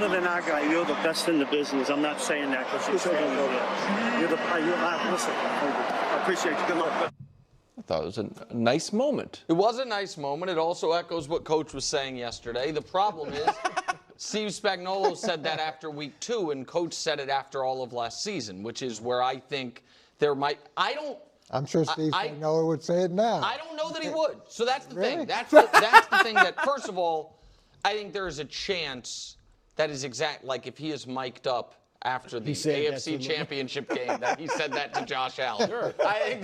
other than our guy, you're the best in the business. I'm not saying that because you're saying you're the listen, I appreciate you. Good luck. I thought it was a nice moment. It was a nice moment. It also echoes what Coach was saying yesterday. The problem is Steve Spagnuolo said that after week 2, and Coach said it after all of last season, which is where I think there might – I'm sure Steve Spagnuolo would say it now. I don't know that he would. So that's the Really? thing. That's the thing that, first of all, I think there is a chance that is exact – like if he is mic'd up after the AFC Championship game that he said that to Josh Allen. Sure. I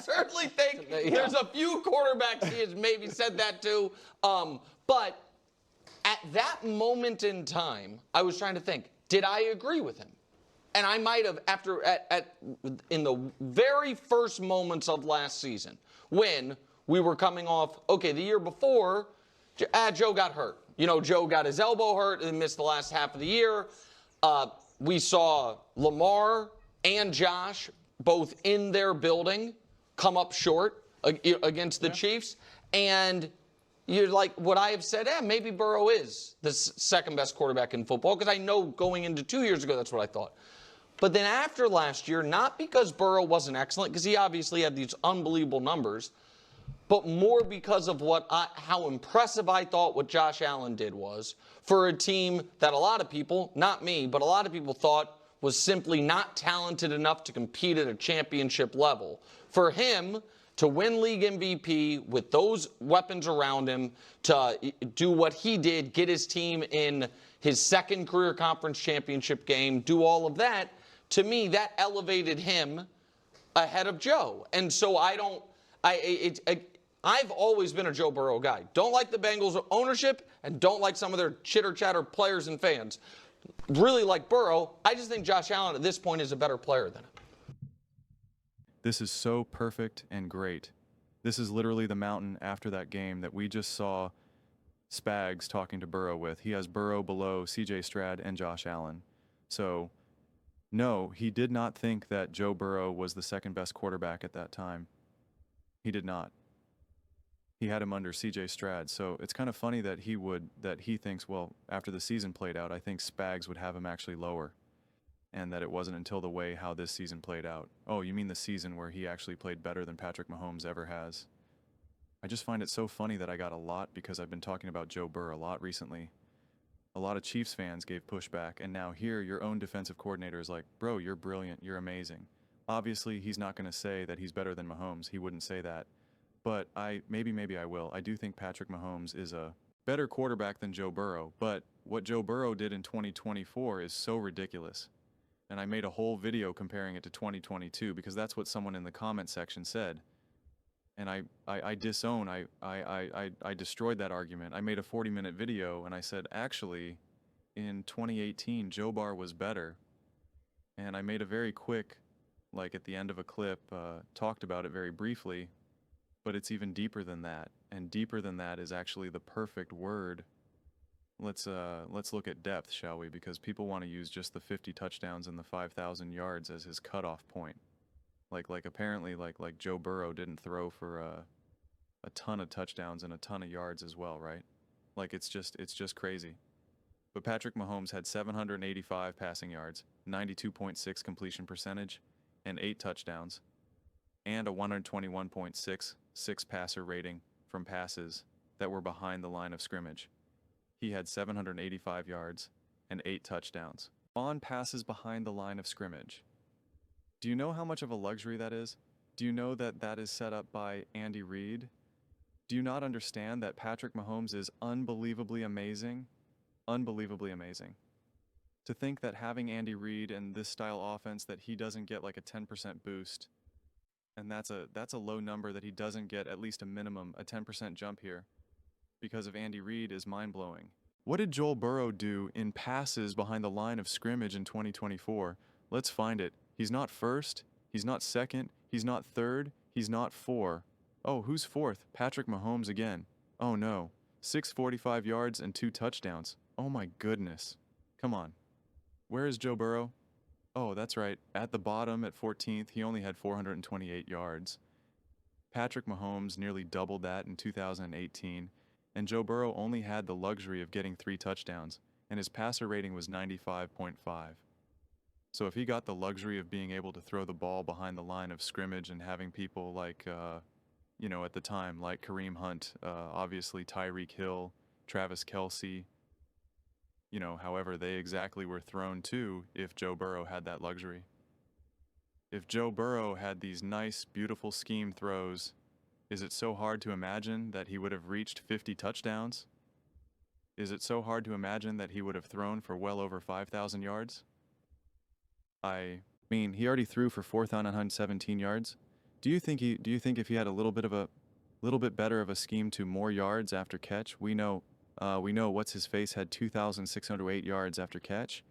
certainly think there's a few quarterbacks he has maybe said that to. But at that moment in time, I was trying to think, did I agree with him? And I might have in the very first moments of last season when we were coming off, okay, the year before, Joe got hurt. You know, Joe got his elbow hurt and missed the last half of the year. We saw Lamar and Josh both in their building come up short against the Chiefs. And you're like, what I have said, maybe Burrow is the second best quarterback in football, because I know going into 2 years ago, that's what I thought. But then after last year, not because Burrow wasn't excellent, because he obviously had these unbelievable numbers, but more because of how impressive I thought what Josh Allen did was for a team that a lot of people, not me, but a lot of people thought was simply not talented enough to compete at a championship level. For him to win league MVP with those weapons around him, to do what he did, get his team in his second career conference championship game, do all of that, to me, that elevated him ahead of Joe. And so I've always been a Joe Burrow guy. Don't like the Bengals ownership and don't like some of their chitter-chatter players and fans. Really like Burrow. I just think Josh Allen at this point is a better player than him. This is so perfect and great. This is literally the mountain after that game that we just saw Spags talking to Burrow with. He has Burrow below C.J. Stroud and Josh Allen. So, no, he did not think that Joe Burrow was the second best quarterback at that time. He did not. He had him under C.J. Stroud. So it's kind of funny that he thinks, well, after the season played out, I think Spags would have him actually lower. And that it wasn't until the way how this season played out. Oh, you mean the season where he actually played better than Patrick Mahomes ever has? I just find it so funny that I got a lot, because I've been talking about Joe Burrow a lot recently. A lot of Chiefs fans gave pushback, and now here your own defensive coordinator is like, bro, you're brilliant, you're amazing. Obviously, he's not going to say that he's better than Mahomes. He wouldn't say that. But maybe I will. I do think Patrick Mahomes is a better quarterback than Joe Burrow. But what Joe Burrow did in 2024 is so ridiculous. And I made a whole video comparing it to 2022 because that's what someone in the comment section said. And I disown, I destroyed that argument. I made a 40-minute video and I said, actually, in 2018, Joe Burrow was better. And I made a very quick, like at the end of a clip, talked about it very briefly, but it's even deeper than that. And deeper than that is actually the perfect word. Let's look at depth, shall we? Because people want to use just the 50 touchdowns and the 5,000 yards as his cutoff point. Like apparently like Joe Burrow didn't throw for a ton of touchdowns and a ton of yards as well, right? Like it's just crazy. But Patrick Mahomes had 785 passing yards, 92.6 completion percentage, and 8 touchdowns, and a 121.66 passer rating from passes that were behind the line of scrimmage. He had 785 yards and 8 touchdowns on passes behind the line of scrimmage. Do you know how much of a luxury that is? Do you know that that is set up by Andy Reid? Do you not understand that Patrick Mahomes is unbelievably amazing? Unbelievably amazing. To think that having Andy Reid and this style offense that he doesn't get like a 10% boost, and that's a low number that he doesn't get at least a minimum, a 10% jump here, because of Andy Reid is mind-blowing. What did Joel Burrow do in passes behind the line of scrimmage in 2024? Let's find it. He's not first, he's not second, he's not third, he's not 4. Oh, who's fourth? Patrick Mahomes again. Oh no. 645 yards and 2 touchdowns. Oh my goodness. Come on. Where is Joe Burrow? Oh, that's right. At the bottom at 14th, he only had 428 yards. Patrick Mahomes nearly doubled that in 2018. And Joe Burrow only had the luxury of getting 3 touchdowns. and his passer rating was 95.5. So if he got the luxury of being able to throw the ball behind the line of scrimmage and having people like, at the time, like Kareem Hunt, obviously Tyreek Hill, Travis Kelce, however they exactly were thrown to if Joe Burrow had that luxury. If Joe Burrow had these nice, beautiful scheme throws, is it so hard to imagine that he would have reached 50 touchdowns? Is it so hard to imagine that he would have thrown for well over 5,000 yards? I mean, he already threw for 4,117 yards. Do you think if he had a little bit better of a scheme to more yards after catch? We know what's his face had 2,608 yards after catch.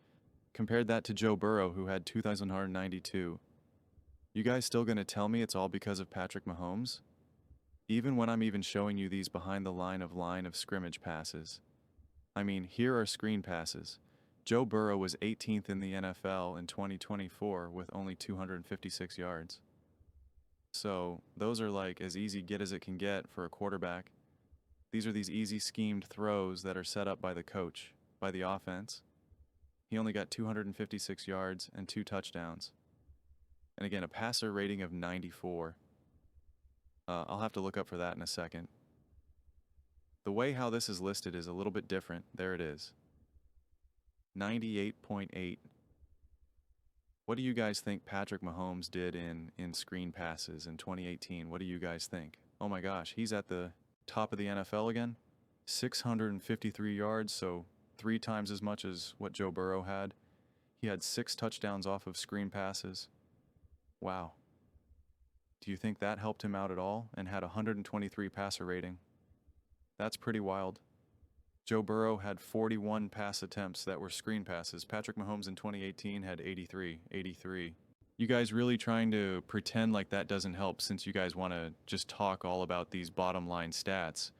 Compared that to Joe Burrow, who had 2,192. You guys still gonna tell me it's all because of Patrick Mahomes? Even when I'm even showing you these behind the line of scrimmage passes. I mean, here are screen passes. Joe Burrow was 18th in the NFL in 2024 with only 256 yards. So those are like as easy get as it can get for a quarterback. These are these easy schemed throws that are set up by the coach, by the offense. He only got 256 yards and 2 touchdowns. And again, a passer rating of 94. I'll have to look up for that in a second. The way how this is listed is a little bit different. There it is. 98.8. What do you guys think Patrick Mahomes did in screen passes in 2018? What do you guys think? Oh my gosh, he's at the top of the NFL again? 653 yards, so 3 times as much as what Joe Burrow had. He had 6 touchdowns off of screen passes. Wow. Do you think that helped him out at all? And had a 123 passer rating. That's pretty wild. Joe Burrow had 41 pass attempts that were screen passes. Patrick Mahomes in 2018 had 83. You guys really trying to pretend like that doesn't help since you guys want to just talk all about these bottom line stats.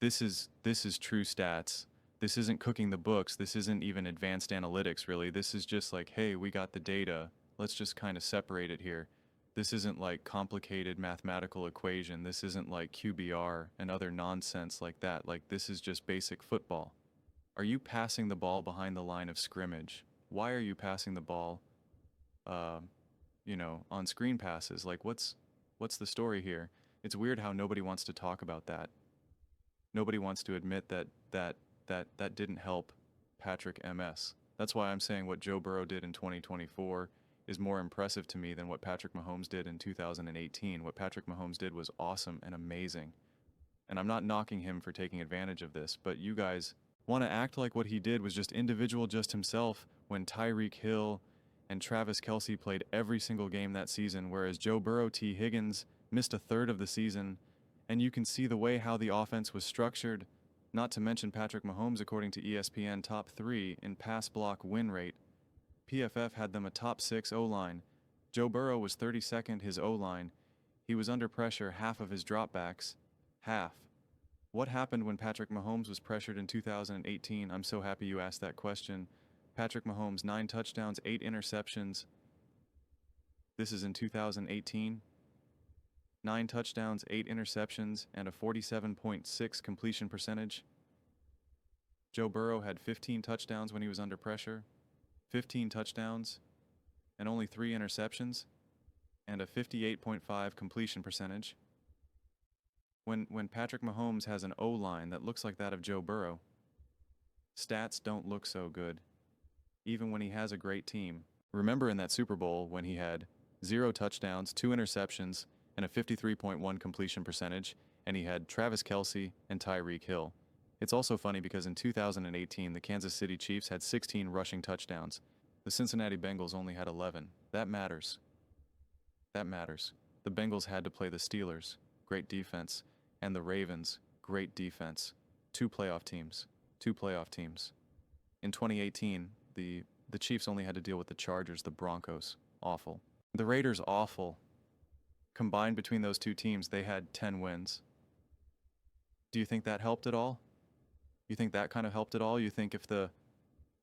This is true stats. This isn't cooking the books. This isn't even advanced analytics, really. This is just like, hey, we got the data. Let's just kind of separate it here. This isn't like complicated mathematical equation. This isn't like QBR and other nonsense like that. Like, this is just basic football. Are you passing the ball behind the line of scrimmage? Why are you passing the ball, on screen passes? Like, what's the story here? It's weird how nobody wants to talk about that. Nobody wants to admit that didn't help Patrick MS. That's why I'm saying what Joe Burrow did in 2024 is more impressive to me than what Patrick Mahomes did in 2018. What Patrick Mahomes did was awesome and amazing. And I'm not knocking him for taking advantage of this, but you guys want to act like what he did was just individual, just himself, when Tyreek Hill and Travis Kelce played every single game that season, whereas Joe Burrow, T. Higgins missed a third of the season. And you can see the way how the offense was structured, not to mention Patrick Mahomes, according to ESPN, top 3 in pass block win rate. PFF had them a top 6 O-line. Joe Burrow was 32nd his O-line. He was under pressure half of his dropbacks. Half. What happened when Patrick Mahomes was pressured in 2018? I'm so happy you asked that question. Patrick Mahomes, 9 touchdowns, 8 interceptions. This is in 2018. 9 touchdowns, 8 interceptions, and a 47.6 completion percentage. Joe Burrow had 15 touchdowns when he was under pressure. 15 touchdowns, and only 3 interceptions, and a 58.5 completion percentage. When Patrick Mahomes has an O-line that looks like that of Joe Burrow, stats don't look so good, even when he has a great team. Remember in that Super Bowl when he had 0 touchdowns, 2 interceptions, and a 53.1 completion percentage, and he had Travis Kelce and Tyreek Hill. It's also funny because in 2018, the Kansas City Chiefs had 16 rushing touchdowns. The Cincinnati Bengals only had 11. That matters. That matters. The Bengals had to play the Steelers, great defense, and the Ravens, great defense. 2 playoff teams. In 2018, the Chiefs only had to deal with the Chargers, the Broncos. Awful. The Raiders, awful. Combined between those 2 teams, they had 10 wins. Do you think that helped at all? You think that kind of helped at all? You think if the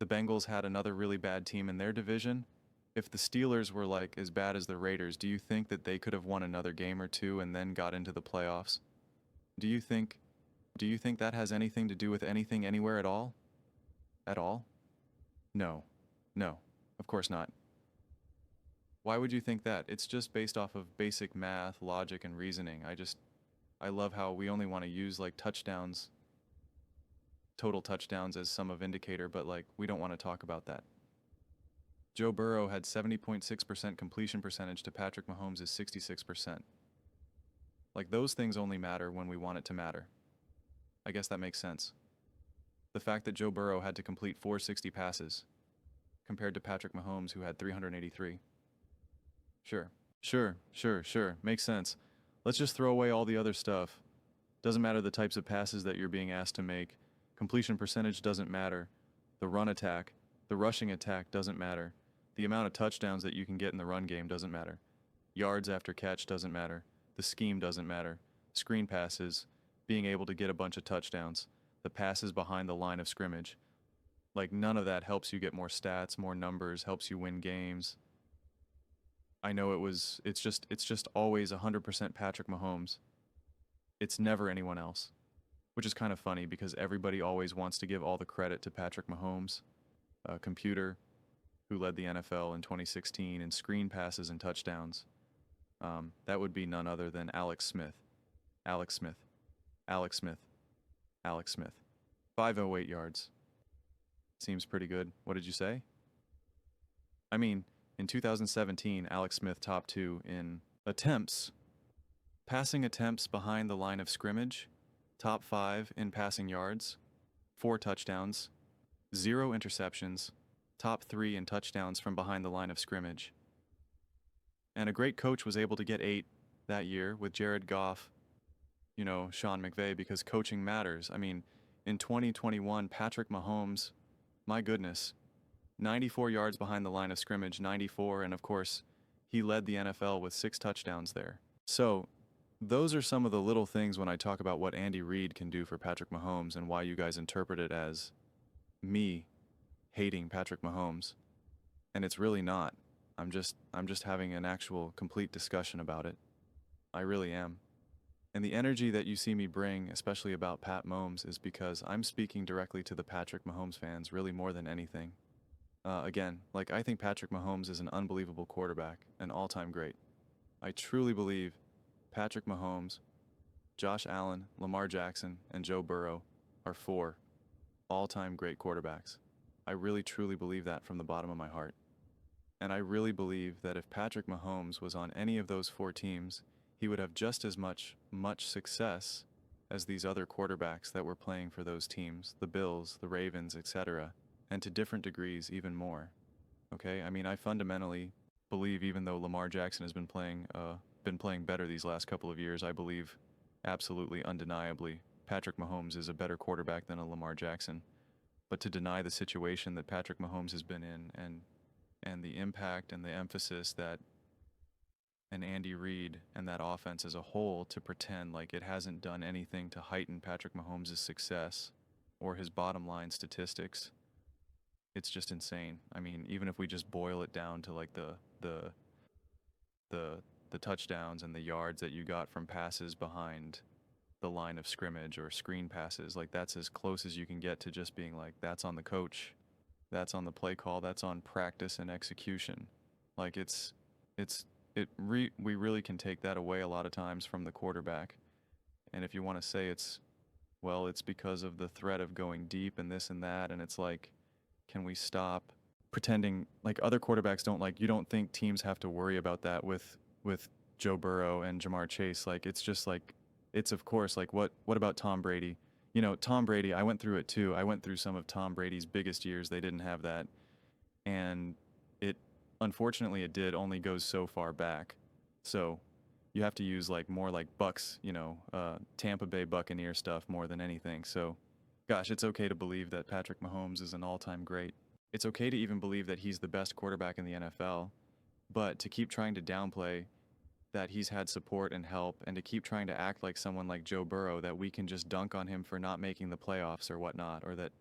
Bengals had another really bad team in their division, if the Steelers were like as bad as the Raiders, do you think that they could have won another game or 2 and then got into the playoffs? Do you think Do you think that has anything to do with anything anywhere at all? At all? No. No. Of course not. Why would you think that? It's just based off of basic math, logic, and reasoning. I love how we only want to use like touchdowns, total touchdowns as some of indicator, but like we don't want to talk about that. Joe Burrow had 70.6% completion percentage to Patrick Mahomes' 66%. Like those things only matter when we want it to matter. I guess that makes sense. The fact that Joe Burrow had to complete 460 passes compared to Patrick Mahomes, who had 383. Sure. Makes sense. Let's just throw away all the other stuff. Doesn't matter the types of passes that you're being asked to make. Completion percentage doesn't matter. The run attack, the rushing attack doesn't matter. The amount of touchdowns that you can get in the run game doesn't matter. Yards after catch doesn't matter. The scheme doesn't matter. Screen passes, being able to get a bunch of touchdowns, the passes behind the line of scrimmage. Like none of that helps you get more stats, more numbers, helps you win games. I know it's just always 100% Patrick Mahomes. It's never anyone else, which is kind of funny because everybody always wants to give all the credit to Patrick Mahomes, a computer who led the NFL in 2016 in screen passes and touchdowns. That would be none other than Alex Smith. 508 yards. Seems pretty good. What did you say? I mean, in 2017, Alex Smith topped 2 in attempts. Passing attempts behind the line of scrimmage, top 5 in passing yards, 4 touchdowns, 0 interceptions, top 3 in touchdowns from behind the line of scrimmage. And a great coach was able to get 8 that year with Jared Goff, Sean McVay, because coaching matters. I mean, in 2021, Patrick Mahomes, my goodness, 94 yards behind the line of scrimmage, 94, and of course, he led the NFL with 6 touchdowns there. So, those are some of the little things when I talk about what Andy Reid can do for Patrick Mahomes and why you guys interpret it as me hating Patrick Mahomes. And it's really not. I'm just having an actual complete discussion about it. I really am. And the energy that you see me bring, especially about Pat Mahomes, is because I'm speaking directly to the Patrick Mahomes fans really more than anything. Again, I think Patrick Mahomes is an unbelievable quarterback, an all-time great. I truly believe Patrick Mahomes, Josh Allen, Lamar Jackson, and Joe Burrow are 4 all-time great quarterbacks. I really truly believe that from the bottom of my heart. And I really believe that if Patrick Mahomes was on any of those 4 teams, he would have just as much success as these other quarterbacks that were playing for those teams, the Bills, the Ravens, etc., and to different degrees even more. Okay? I mean, I fundamentally believe, even though Lamar Jackson has been playing better these last couple of years, I believe absolutely undeniably Patrick Mahomes is a better quarterback than a Lamar Jackson. But to deny the situation that Patrick Mahomes has been in and the impact and the emphasis that an Andy Reid and that offense as a whole, to pretend like it hasn't done anything to heighten Patrick Mahomes' success or his bottom line statistics, it's just insane. I mean, even if we just boil it down to like the touchdowns and the yards that you got from passes behind the line of scrimmage or screen passes, like that's as close as you can get to just being like, that's on the coach, that's on the play call, that's on practice and execution. Like we really can take that away a lot of times from the quarterback. And if you want to say it's because of the threat of going deep and this and that, and it's like, can we stop pretending like other quarterbacks don't, like, you don't think teams have to worry about that with Joe Burrow and Jamar Chase. Like, it's just like, it's of course, like, what about Tom Brady? Tom Brady, I went through it too. I went through some of Tom Brady's biggest years. They didn't have that. And unfortunately, it did only goes so far back. So you have to use more like Bucks, Tampa Bay Buccaneer stuff more than anything. So, gosh, it's okay to believe that Patrick Mahomes is an all-time great. It's okay to even believe that he's the best quarterback in the NFL, but to keep trying to downplay that he's had support and help, and to keep trying to act like someone like Joe Burrow, that we can just dunk on him for not making the playoffs or whatnot, or that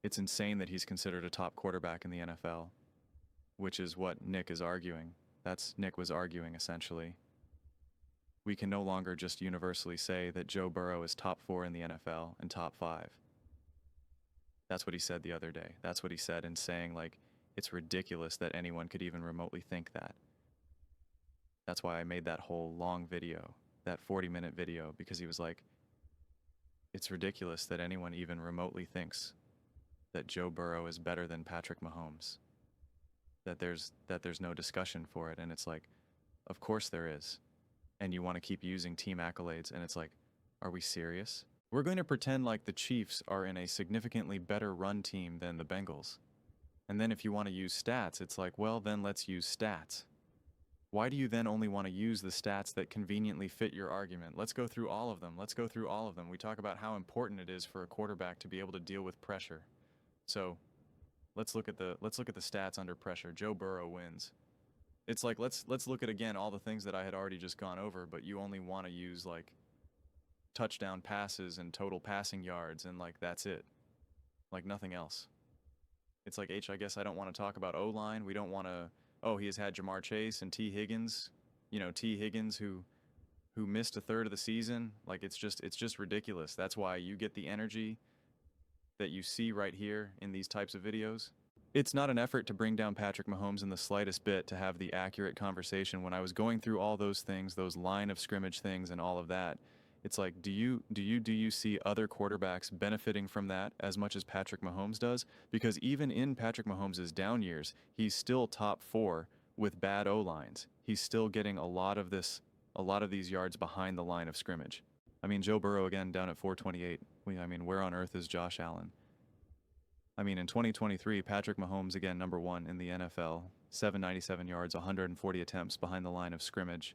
it's insane that he's considered a top quarterback in the NFL, which is what Nick is arguing. Nick was arguing, essentially. we can no longer just universally say that Joe Burrow is top 4 in the NFL and top 5. That's what he said the other day. That's what he said in saying, like, it's ridiculous that anyone could even remotely think that. That's why I made that whole long video, that 40-minute video, because he was like, it's ridiculous that anyone even remotely thinks that Joe Burrow is better than Patrick Mahomes. That there's no discussion for it. And it's like, of course there is. And you want to keep using team accolades, and it's like, are we serious? We're going to pretend like the Chiefs are in a significantly better run team than the Bengals. And then if you want to use stats, it's like, well, then let's use stats. Why do you then only want to use the stats that conveniently fit your argument? Let's go through all of them. Let's go through all of them. We talk about how important it is for a quarterback to be able to deal with pressure. So let's look at the stats under pressure. Joe Burrow wins. It's like, let's look at again all the things that I had already just gone over, but you only want to use like touchdown passes and total passing yards, and like that's it. Like nothing else. It's like, I guess I don't want to talk about O-line. We don't want to, he has had Jamar Chase and T. Higgins. You know, T. Higgins who missed a third of the season. Like it's just ridiculous. That's why you get the energy that you see right here in these types of videos. It's not an effort to bring down Patrick Mahomes in the slightest bit to have the accurate conversation. When I was going through all those things, those line of scrimmage things and all of that, it's like, do you see other quarterbacks benefiting from that as much as Patrick Mahomes does? Because even in Patrick Mahomes' down years, he's still top 4 with bad O-lines. He's still getting a lot of these yards behind the line of scrimmage. I mean, Joe Burrow again down at 428. Where on earth is Josh Allen? I mean, in 2023, Patrick Mahomes again number 1 in the NFL, 797 yards, 140 attempts behind the line of scrimmage.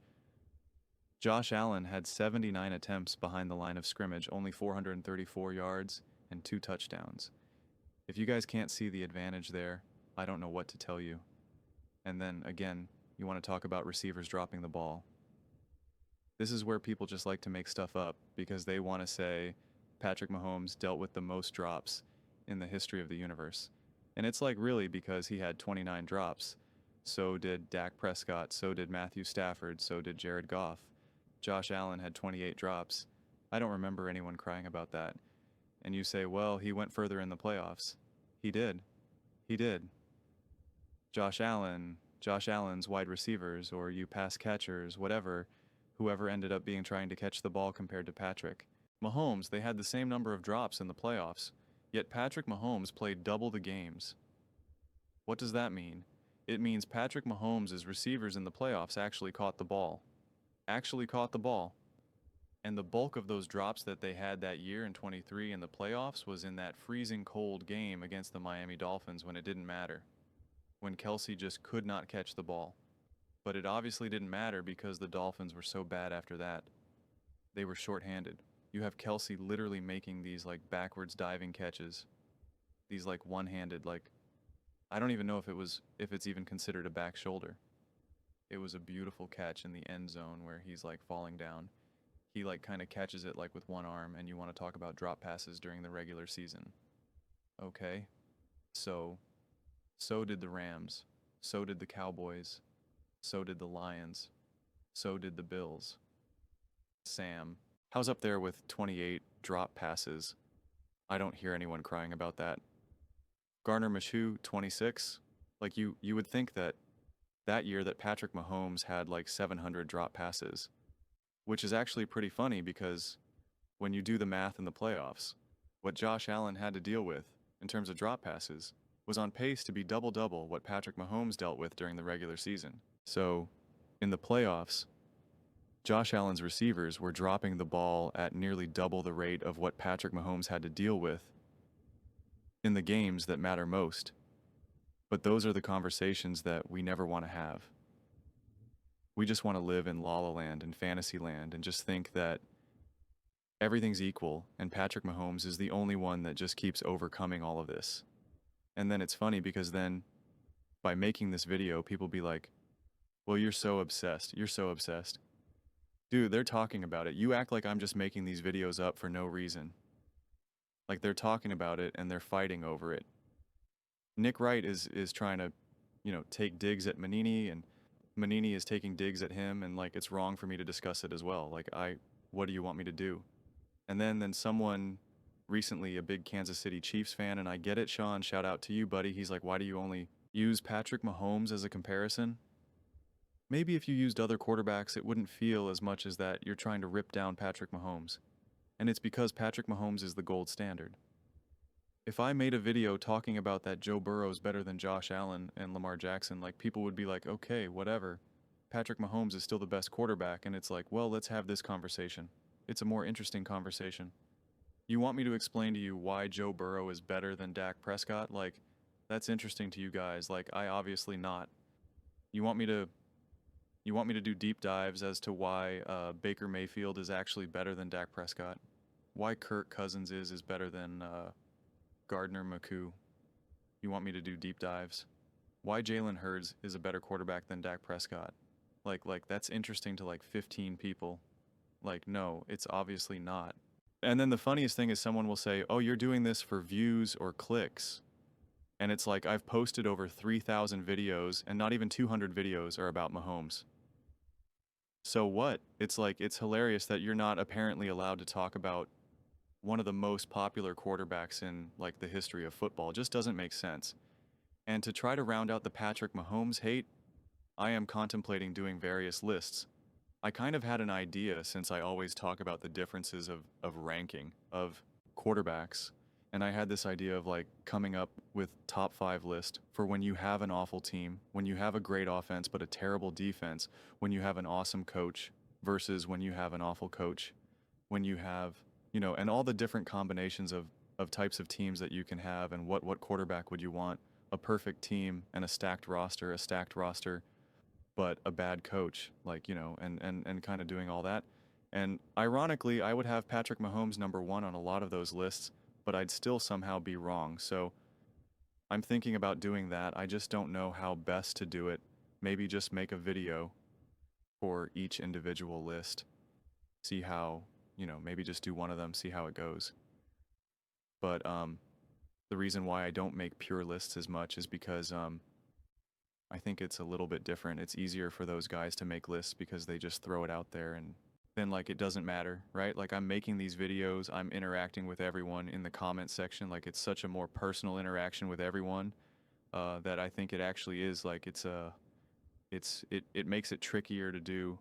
Josh Allen had 79 attempts behind the line of scrimmage, only 434 yards and 2 touchdowns. If you guys can't see the advantage there, I don't know what to tell you. And then again, you want to talk about receivers dropping the ball. This is where people just like to make stuff up because they want to say Patrick Mahomes dealt with the most drops in the history of the universe. And it's like, really, because he had 29 drops. So did Dak Prescott, so did Matthew Stafford, so did Jared Goff. Josh Allen had 28 drops. I don't remember anyone crying about that. And you say, well, he went further in the playoffs. He did. He did. Josh Allen's wide receivers, or you pass catchers, whatever, whoever ended up being trying to catch the ball compared to Patrick. Mahomes, they had the same number of drops in the playoffs, yet Patrick Mahomes played double the games. What does that mean? It means Patrick Mahomes' receivers in the playoffs actually caught the ball. And the bulk of those drops that they had that year in 23 in the playoffs was in that freezing cold game against the Miami Dolphins when it didn't matter. When Kelsey just could not catch the ball. But it obviously didn't matter because the Dolphins were so bad after that. They were shorthanded. You have Kelsey literally making these like backwards diving catches. These like one-handed, like, I don't even know if it's even considered a back shoulder. It was a beautiful catch in the end zone where he's like falling down. He like kind of catches it like with one arm, and you want to talk about drop passes during the regular season. Okay. So did the Rams. So did the Cowboys. So did the Lions. So did the Bills. Sam. How's up there with 28 drop passes? I don't hear anyone crying about that. Gardner Minshew, 26. Like you would think that year that Patrick Mahomes had like 700 drop passes, which is actually pretty funny because when you do the math in the playoffs, what Josh Allen had to deal with in terms of drop passes was on pace to be double what Patrick Mahomes dealt with during the regular season. So in the playoffs, Josh Allen's receivers were dropping the ball at nearly double the rate of what Patrick Mahomes had to deal with in the games that matter most. But those are the conversations that we never want to have. We just want to live in La La Land and fantasy land and just think that everything's equal and Patrick Mahomes is the only one that just keeps overcoming all of this. And then it's funny because then by making this video, people be like, well, you're so obsessed. You're so obsessed. Dude, they're talking about it. You act like I'm just making these videos up for no reason. Like they're talking about it and they're fighting over it. Nick Wright is trying to, take digs at Manini, and Manini is taking digs at him, and like it's wrong for me to discuss it as well. Like what do you want me to do? And then someone recently, a big Kansas City Chiefs fan, and I get it, Sean, shout out to you, buddy. He's like, why do you only use Patrick Mahomes as a comparison? Maybe if you used other quarterbacks, it wouldn't feel as much as that you're trying to rip down Patrick Mahomes. And it's because Patrick Mahomes is the gold standard. If I made a video talking about that Joe Burrow is better than Josh Allen and Lamar Jackson, like people would be like, okay, whatever. Patrick Mahomes is still the best quarterback, and it's like, well, let's have this conversation. It's a more interesting conversation. You want me to explain to you why Joe Burrow is better than Dak Prescott? Like, that's interesting to you guys. Like, I obviously not. You want me to do deep dives as to why Baker Mayfield is actually better than Dak Prescott? Why Kirk Cousins is better than Gardner Minshew? You want me to do deep dives? Why Jalen Hurts is a better quarterback than Dak Prescott? Like that's interesting to like 15 people. Like, no, it's obviously not. And then the funniest thing is someone will say, oh, you're doing this for views or clicks. And it's like, I've posted over 3,000 videos, and not even 200 videos are about Mahomes. So what? It's like, it's hilarious that you're not apparently allowed to talk about one of the most popular quarterbacks in like the history of football. It just doesn't make sense. And to try to round out the Patrick Mahomes hate, I am contemplating doing various lists. I kind of had an idea, since I always talk about the differences of ranking of quarterbacks. And I had this idea of like coming up with top 5 list for when you have an awful team, when you have a great offense but a terrible defense, when you have an awesome coach versus when you have an awful coach, when you have, and all the different combinations of types of teams that you can have, and what quarterback would you want? A perfect team and a stacked roster, but a bad coach, like, and kind of doing all that. And ironically, I would have Patrick Mahomes number 1 on a lot of those lists, but I'd still somehow be wrong. So I'm thinking about doing that. I just don't know how best to do it. Maybe just make a video for each individual list. See how, maybe just do one of them, see how it goes. But the reason why I don't make pure lists as much is because I think it's a little bit different. It's easier for those guys to make lists because they just throw it out there, and then like it doesn't matter, right? Like I'm making these videos, I'm interacting with everyone in the comment section. Like it's such a more personal interaction with everyone that I think it actually is like it makes it trickier to do.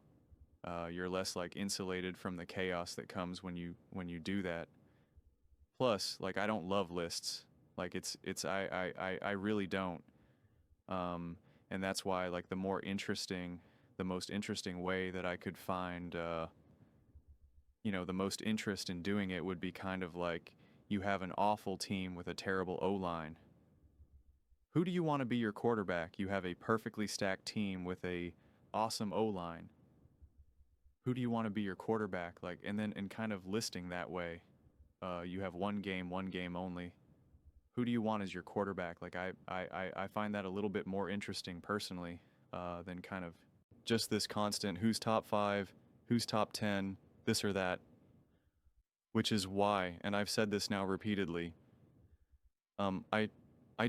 You're less like insulated from the chaos that comes when you do that. Plus, like I don't love lists. Like I really don't. And that's why like the most interesting way that I could find the most interest in doing it would be kind of like you have an awful team with a terrible O-line. Who do you want to be your quarterback? You have a perfectly stacked team with a awesome O-line. Who do you want to be your quarterback? Like, and kind of listing that way. You have one game only. Who do you want as your quarterback? Like I find that a little bit more interesting personally than kind of just this constant who's top 5, who's top 10, this or that. Which is why, and I've said this now repeatedly, I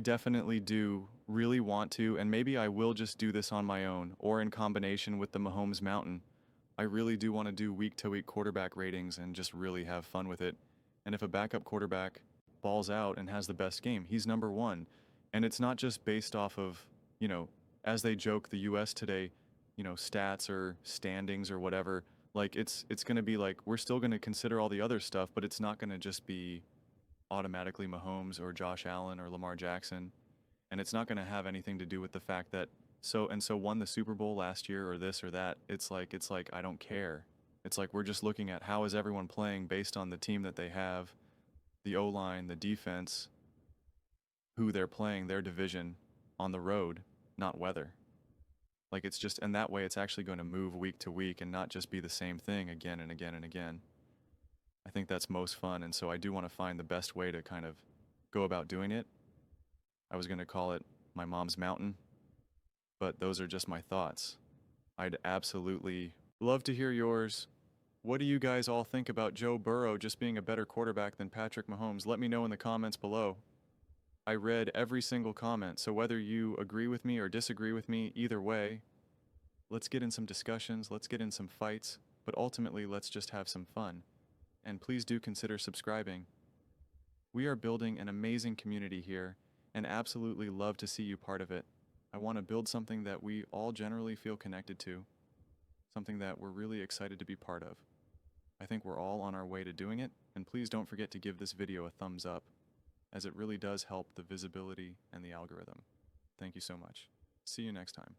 definitely do really want to, and maybe I will just do this on my own or in combination with the Mahomes Mountain. I really do want to do week-to-week quarterback ratings and just really have fun with it. And if a backup quarterback balls out and has the best game, he's number 1. And it's not just based off of, as they joke the US today, stats or standings or whatever. Like it's going to be like, we're still going to consider all the other stuff, but it's not going to just be automatically Mahomes or Josh Allen or Lamar Jackson. And it's not going to have anything to do with the fact that so won the Super Bowl last year or this or that. It's like I don't care. It's like we're just looking at how is everyone playing based on the team that they have, the O-line, the defense, who they're playing, their division on the road, not weather. Like it's just, and that way it's actually going to move week to week and not just be the same thing again and again and again. I think that's most fun, and so I do want to find the best way to kind of go about doing it. I was going to call it my mom's mountain, but those are just my thoughts. I'd absolutely love to hear yours. What do you guys all think about Joe Burrow just being a better quarterback than Patrick Mahomes? Let me know in the comments below. I read every single comment, so whether you agree with me or disagree with me, either way, Let's get in some discussions, let's get in some fights, but ultimately let's just have some fun. And please do consider subscribing. We are building an amazing community here and absolutely love to see you part of it. I want to build something that we all generally feel connected to, something that we're really excited to be part of. I think we're all on our way to doing it, and please don't forget to give this video a thumbs up, as it really does help the visibility and the algorithm. Thank you so much. See you next time.